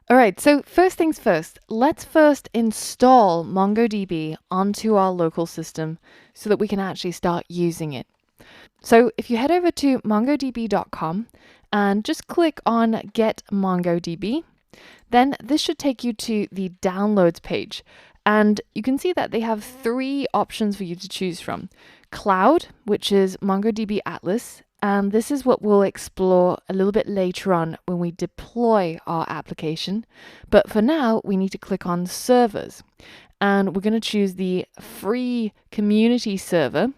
All right, so first things first, let's first install MongoDB onto our local system so that we can actually start using it. So if you head over to mongodb.com and just click on Get MongoDB, then this should take you to the downloads page. And you can see that they have three options for you to choose from. Cloud, which is MongoDB Atlas, and this is what we'll explore a little bit later on when we deploy our application. But for now, we need to click on servers. And we're going to choose the free community server.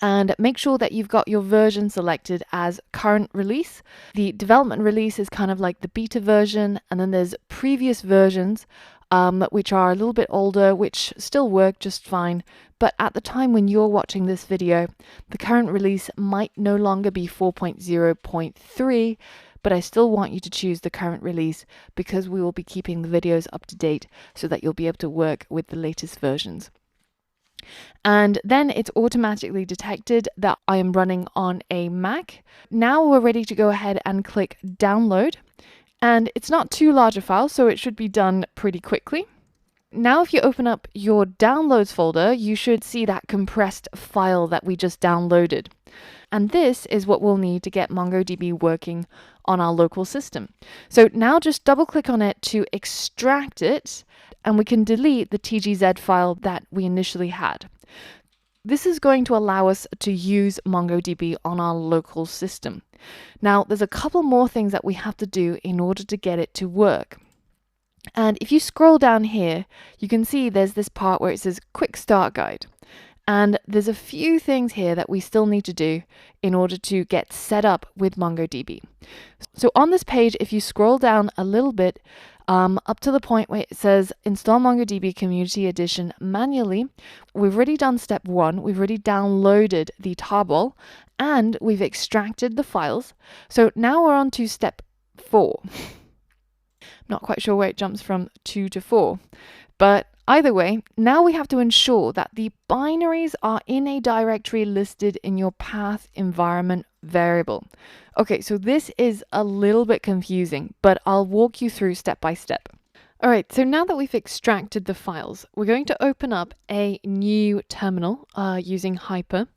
And make sure that you've got your version selected as current release. The development release is kind of like the beta version, and then there's previous versions which are a little bit older, which still work just fine. But at the time when you're watching this video, the current release might no longer be 4.0.3, but I still want you to choose the current release because we will be keeping the videos up to date so that you'll be able to work with the latest versions. And then it's automatically detected that I am running on a Mac. Now we're ready to go ahead and click download. And it's not too large a file, so it should be done pretty quickly. Now if you open up your downloads folder, you should see that compressed file that we just downloaded. And this is what we'll need to get MongoDB working on our local system. So now just double click on it to extract it, and we can delete the TGZ file that we initially had. This is going to allow us to use MongoDB on our local system. Now, there's a couple more things that we have to do in order to get it to work. And if you scroll down here, you can see there's this part where it says Quick Start Guide. And there's a few things here that we still need to do in order to get set up with MongoDB. So on this page, if you scroll down a little bit, up to the point where it says install MongoDB Community Edition manually, we've already done step 1. We've already downloaded the tarball and we've extracted the files. So now we're on to step 4. Not quite sure where it jumps from 2 to 4, but either way, now we have to ensure that the binaries are in a directory listed in your path environment variable. Okay, so this is a little bit confusing, but I'll walk you through step by step. All right, so now that we've extracted the files, we're going to open up a new terminal using Hyper,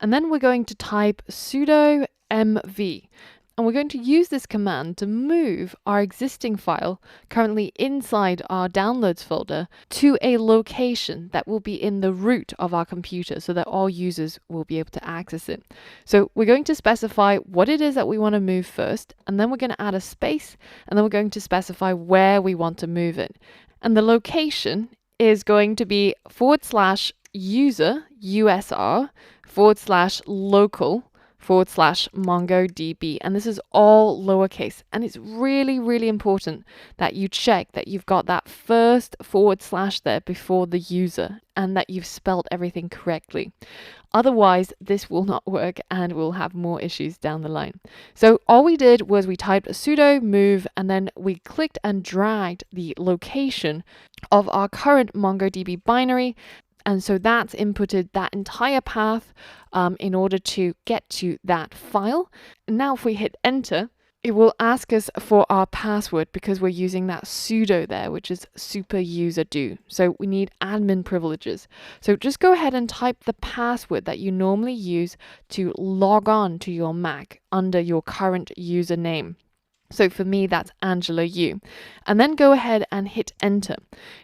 and then we're going to type sudo mv. And we're going to use this command to move our existing file currently inside our downloads folder to a location that will be in the root of our computer so that all users will be able to access it. So we're going to specify what it is that we want to move first, and then we're going to add a space, and then we're going to specify where we want to move it. And the location is going to be /user, USR, /local, /MongoDB, and this is all lowercase, and it's really important that you check that you've got that first / there before the user and that you've spelled everything correctly. Otherwise this will not work and we'll have more issues down the line. So all we did was we typed sudo move, and then we clicked and dragged the location of our current MongoDB binary. And so that's inputted that entire path in order to get to that file. Now if we hit enter, it will ask us for our password because we're using that sudo there, which is super user do. So we need admin privileges. So just go ahead and type the password that you normally use to log on to your Mac under your current username. So for me, that's Angela Yu. And then go ahead and hit enter.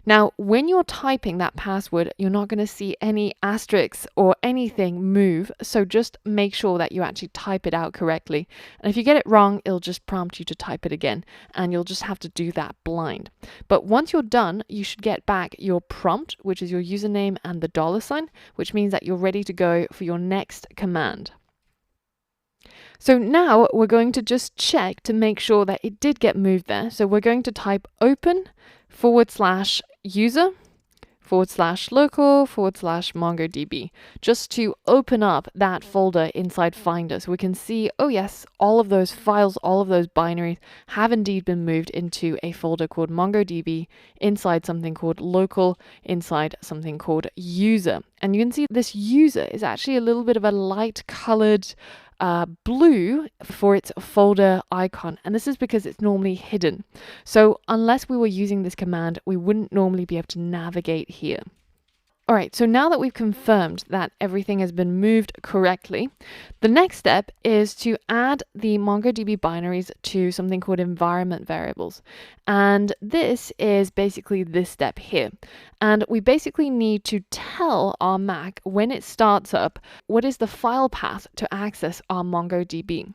Now, when you're typing that password, you're not going to see any asterisks or anything move. So just make sure that you actually type it out correctly. And if you get it wrong, it'll just prompt you to type it again. And you'll just have to do that blind. But once you're done, you should get back your prompt, which is your username and the $, which means that you're ready to go for your next command. So now we're going to just check to make sure that it did get moved there. So we're going to type open /user /local /MongoDB just to open up that folder inside Finder. So we can see, oh yes, all of those files, all of those binaries have indeed been moved into a folder called MongoDB inside something called local, inside something called user. And you can see this user is actually a little bit of a light colored blue for its folder icon, and this is because it's normally hidden. So unless we were using this command, we wouldn't normally be able to navigate here. All right, so now that we've confirmed that everything has been moved correctly, the next step is to add the MongoDB binaries to something called environment variables. And this is basically this step here. And we basically need to tell our Mac when it starts up, what is the file path to access our MongoDB.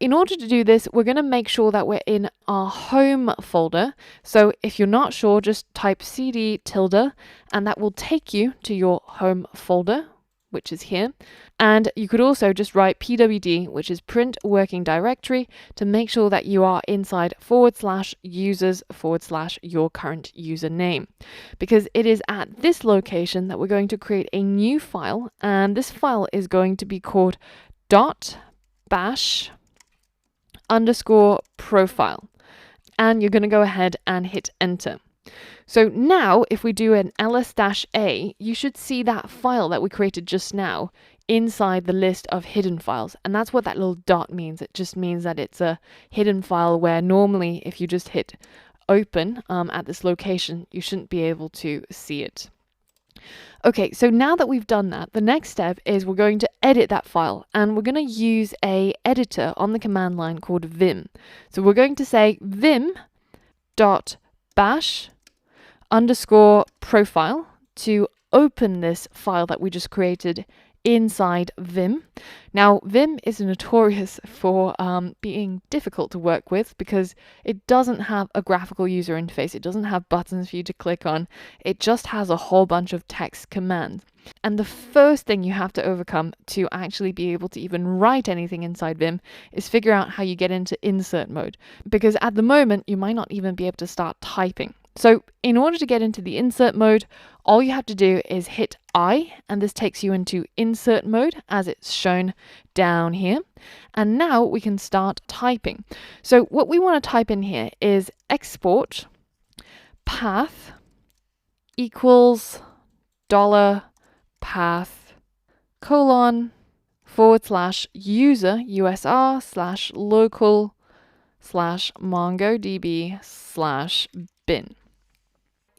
In order to do this, we're going to make sure that we're in our home folder. So if you're not sure, just type cd tilde, and that will take you to your home folder, which is here. And you could also just write pwd, which is print working directory, to make sure that you are inside /users / your current username. Because it is at this location that we're going to create a new file, and this file is going to be called .bash _profile, and you're going to go ahead and hit enter. So now if we do an ls-a, you should see that file that we created just now inside the list of hidden files, and that's what that little dot means. It just means that it's a hidden file where normally if you just hit open at this location, you shouldn't be able to see it. Okay, so now that we've done that, the next step is we're going to edit that file, and we're going to use a editor on the command line called vim. So we're going to say vim.bash _profile to open this file that we just created inside Vim. Now, Vim is notorious for being difficult to work with because it doesn't have a graphical user interface. It doesn't have buttons for you to click on. It just has a whole bunch of text commands. And the first thing you have to overcome to actually be able to even write anything inside Vim is figure out how you get into insert mode. Because at the moment, you might not even be able to start typing. So in order to get into the insert mode, all you have to do is hit I, and this takes you into insert mode as it's shown down here. And now we can start typing. So what we want to type in here is export path equals $path colon /user usr /local /mongodb /bin.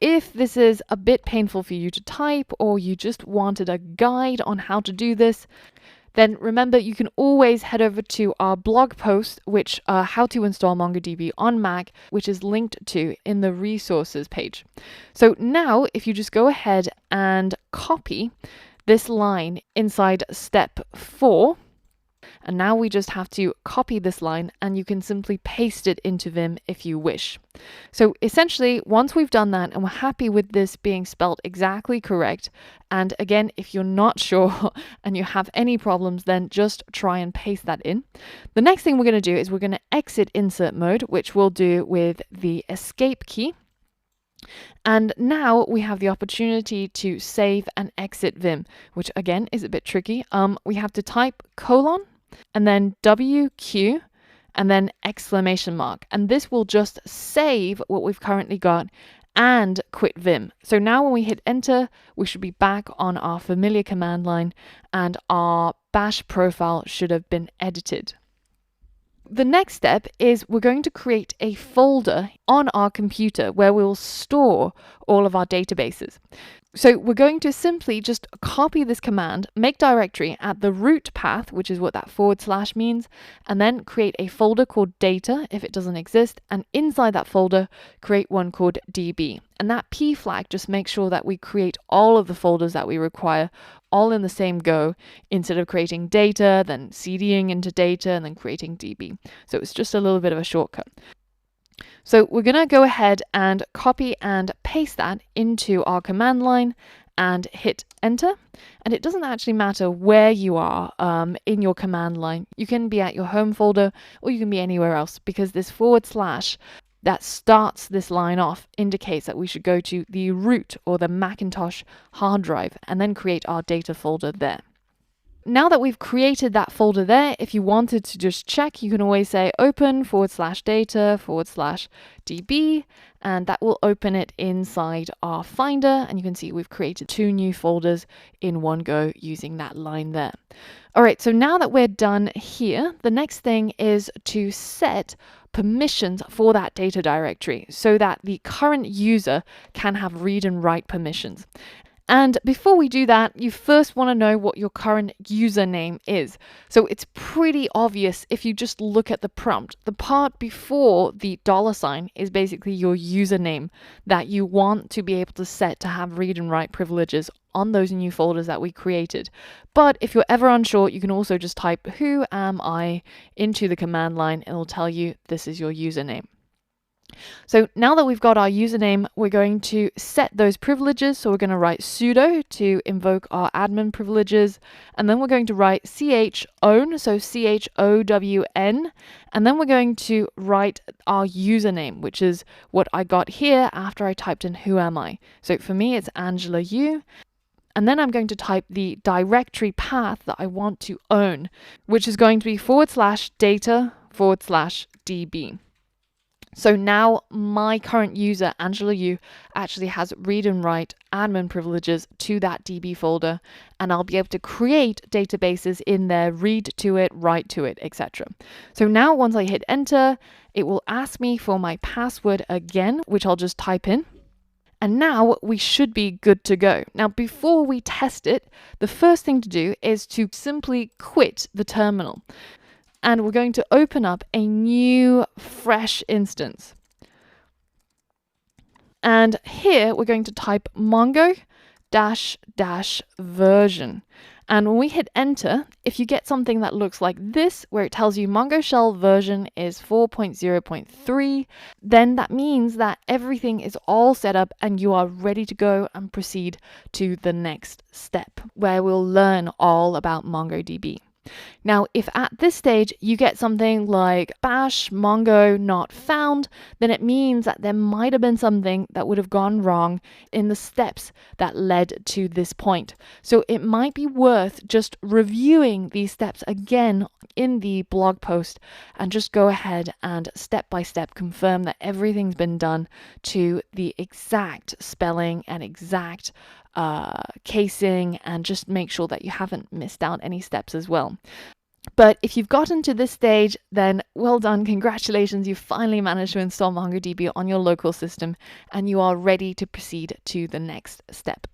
If this is a bit painful for you to type, or you just wanted a guide on how to do this, then remember you can always head over to our blog post, which how to install MongoDB on Mac, which is linked to in the resources page. So now if you just go ahead and copy this line inside step 4, and now we just have to copy this line, and you can simply paste it into Vim if you wish. So essentially, once we've done that and we're happy with this being spelled exactly correct, and again, if you're not sure and you have any problems, then just try and paste that in. The next thing we're going to do is we're going to exit insert mode, which we'll do with the escape key. And now we have the opportunity to save and exit Vim, which again is a bit tricky. We have to type colon and then WQ and then exclamation mark. And this will just save what we've currently got and quit Vim. So now when we hit enter, we should be back on our familiar command line and our bash profile should have been edited. The next step is we're going to create a folder on our computer where we'll store all of our databases. So we're going to simply just copy this command, make directory at the root path, which is what that / means, and then create a folder called data if it doesn't exist, and inside that folder create one called db. And that p flag just makes sure that we create all of the folders that we require all in the same go, instead of creating data, then cding into data, and then creating db. So it's just a little bit of a shortcut. So we're going to go ahead and copy and paste that into our command line and hit enter. And it doesn't actually matter where you are in your command line. You can be at your home folder or you can be anywhere else, because this / that starts this line off indicates that we should go to the root or the Macintosh hard drive and then create our data folder there. now that we've created that folder there, if you wanted to just check, you can always say open /data/db, and that will open it inside our Finder. And you can see we've created 2 new folders in one go using that line there. All right, so now that we're done here, the next thing is to set permissions for that data directory so that the current user can have read and write permissions. And before we do that, you first want to know what your current username is. So it's pretty obvious if you just look at the prompt. The part before the $sign is basically your username that you want to be able to set to have read and write privileges on those new folders that we created. But if you're ever unsure, you can also just type "who am I" into the command line and it'll tell you this is your username. So now that we've got our username, we're going to set those privileges. So we're going to write sudo to invoke our admin privileges, and then we're going to write chown, so chown, and then we're going to write our username, which is what I got here after I typed in "who am I." So for me, it's Angela Yu. And then I'm going to type the directory path that I want to own, which is going to be /data/db. So now my current user, Angela Yu, actually has read and write admin privileges to that DB folder, and I'll be able to create databases in there, read to it, write to it, etc. So now once I hit enter, it will ask me for my password again, which I'll just type in. And now we should be good to go. Now, before we test it, the first thing to do is to simply quit the terminal. And we're going to open up a new, fresh instance. And here we're going to type mongo-version. And when we hit enter, if you get something that looks like this, where it tells you Mongo Shell version is 4.0.3, then that means that everything is all set up and you are ready to go and proceed to the next step, where we'll learn all about MongoDB. Now, if at this stage you get something like bash mongo not found, then it means that there might have been something that would have gone wrong in the steps that led to this point. So it might be worth just reviewing these steps again in the blog post and just go ahead and step by step confirm that everything's been done to the exact spelling and exact casing, and just make sure that you haven't missed out any steps as well. But if you've gotten to this stage, then well done, congratulations, you've finally managed to install MongoDB on your local system and you are ready to proceed to the next step.